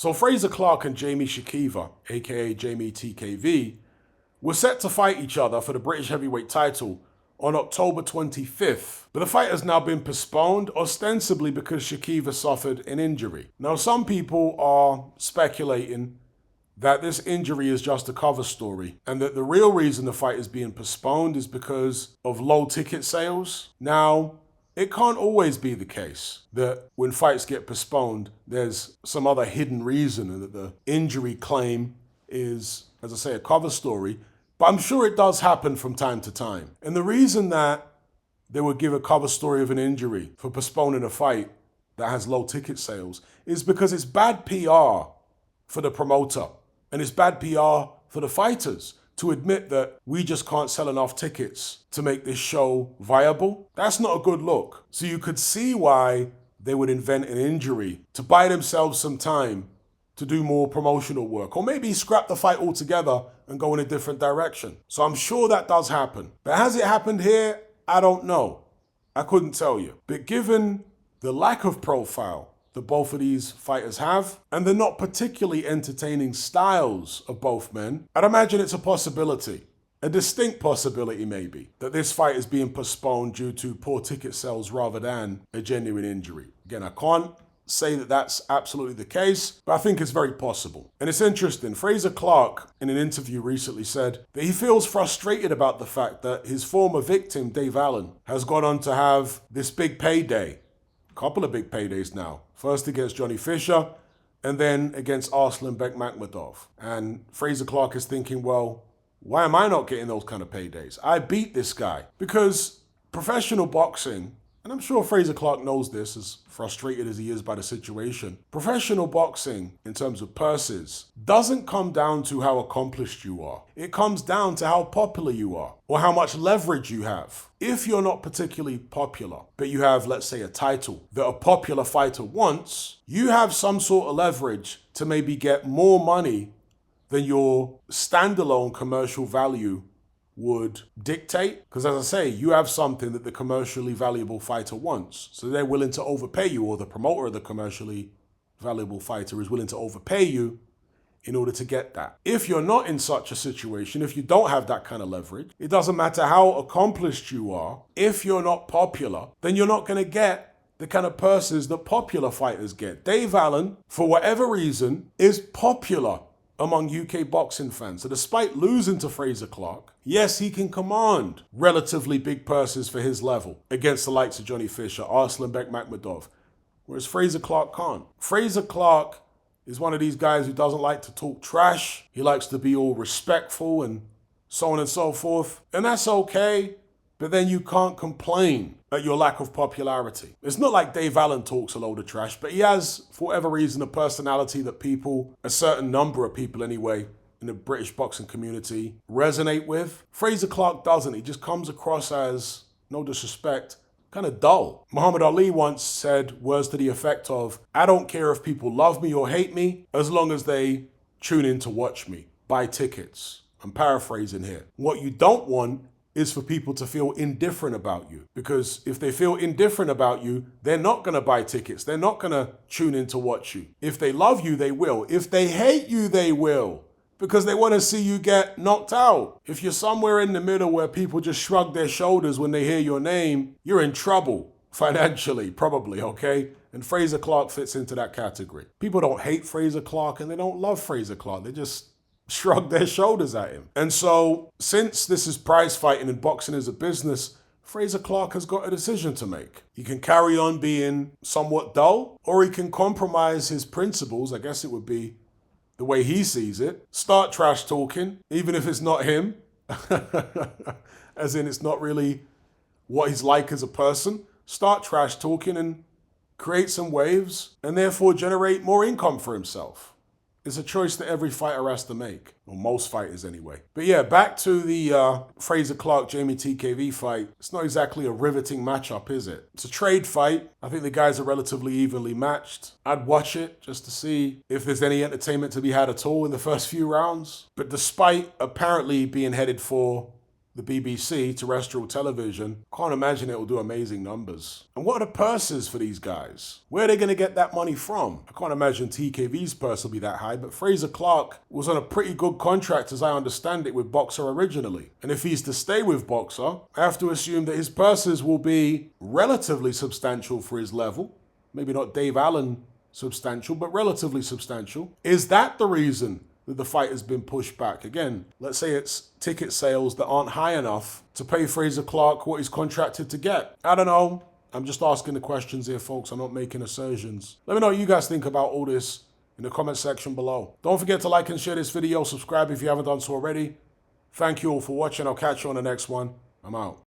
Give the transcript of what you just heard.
So Frazer Clarke and Jamie Shakiva, aka Jamie TKV, were set to fight each other for the British heavyweight title on October 25th, but the fight has now been postponed, ostensibly because Shakiva suffered an injury. Now, some people are speculating that this injury is just a cover story and that the real reason the fight is being postponed is because of low ticket sales. Now, it can't always be the case that when fights get postponed, there's some other hidden reason and that the injury claim is, as I say, a cover story. But I'm sure it does happen from time to time. And the reason that they would give a cover story of an injury for postponing a fight that has low ticket sales is because it's bad PR for the promoter and it's bad PR for the fighters to admit that we just can't sell enough tickets to make this show viable. That's not a good look. So you could see why they would invent an injury to buy themselves some time to do more promotional work, or maybe scrap the fight altogether and go in a different direction. So I'm sure that does happen. But has it happened here? I don't know. I couldn't tell you. But given the lack of profile that both of these fighters have, and the not particularly entertaining styles of both men, I'd imagine it's a possibility, a distinct possibility maybe, that this fight is being postponed due to poor ticket sales rather than a genuine injury. Again, I can't say that that's absolutely the case, but I think it's very possible. And it's interesting, Frazer Clarke in an interview recently said that he feels frustrated about the fact that his former victim, Dave Allen, has gone on to have this big payday, a couple of big paydays now, first against Johnny Fisher and then against Arslan Bekmambetov. And Frazer Clarke is thinking, well, why am I not getting those kind of paydays? I beat this guy. Because professional boxing, and I'm sure Frazer Clarke knows this, as frustrated as he is by the situation, professional boxing, in terms of purses, doesn't come down to how accomplished you are. It comes down to how popular you are, or how much leverage you have. If you're not particularly popular, but you have, let's say, a title that a popular fighter wants, you have some sort of leverage to maybe get more money than your standalone commercial value would dictate. Because as I say, you have something that the commercially valuable fighter wants. So they're willing to overpay you, or the promoter of the commercially valuable fighter is willing to overpay you in order to get that. If you're not in such a situation, if you don't have that kind of leverage, it doesn't matter how accomplished you are. If you're not popular, then you're not going to get the kind of purses that popular fighters get. Dave Allen, for whatever reason, is popular among UK boxing fans. So despite losing to Frazer Clarke, yes, he can command relatively big purses for his level against the likes of Johnny Fisher, Arslan Bekmambetov, whereas Frazer Clarke can't. Frazer Clarke is one of these guys who doesn't like to talk trash. He likes to be all respectful and so on and so forth. And that's okay, but then you can't complain at your lack of popularity. It's not like Dave Allen talks a load of trash, but he has, for whatever reason, a personality that people, a certain number of people anyway, in the British boxing community resonate with. Frazer Clarke doesn't. He just comes across as, no disrespect, kind of dull. Muhammad Ali once said words to the effect of, I don't care if people love me or hate me, as long as they tune in to watch me, buy tickets. I'm paraphrasing here. What you don't want is for people to feel indifferent about you. Because if they feel indifferent about you, they're not going to buy tickets. They're not going to tune in to watch you. If they love you, they will. If they hate you, they will. Because they want to see you get knocked out. If you're somewhere in the middle where people just shrug their shoulders when they hear your name, you're in trouble financially, probably, okay? And Frazer Clarke fits into that category. People don't hate Frazer Clarke and they don't love Frazer Clarke. They just shrug their shoulders at him. And so, since this is prize fighting and boxing is a business, Frazer Clarke has got a decision to make. He can carry on being somewhat dull, or he can compromise his principles, I guess it would be the way he sees it, start trash talking, even if it's not him, as in it's not really what he's like as a person, start trash talking and create some waves, and therefore generate more income for himself. It's a choice that every fighter has to make, or most fighters anyway. But yeah, back to the Frazer Clarke, Jamie TKV fight. It's not exactly a riveting matchup, is it? It's a trade fight. I think the guys are relatively evenly matched. I'd watch it just to see if there's any entertainment to be had at all in the first few rounds. But despite apparently being headed for the BBC, terrestrial television, can't imagine it'll do amazing numbers. And what are the purses for these guys? Where are they going to get that money from? I can't imagine TKV's purse will be that high, but Frazer Clarke was on a pretty good contract, as I understand it, with Boxer originally. And if he's to stay with Boxer, I have to assume that his purses will be relatively substantial for his level. Maybe not Dave Allen substantial, but relatively substantial. Is that the reason that the fight has been pushed back? Again, let's say it's ticket sales that aren't high enough to pay Frazer Clarke what he's contracted to get. I don't know. I'm just asking the questions here, folks. I'm not making assertions. Let me know what you guys think about all this in the comment section below. Don't forget to like and share this video. Subscribe if you haven't done so already. Thank you all for watching. I'll catch you on the next one. I'm out.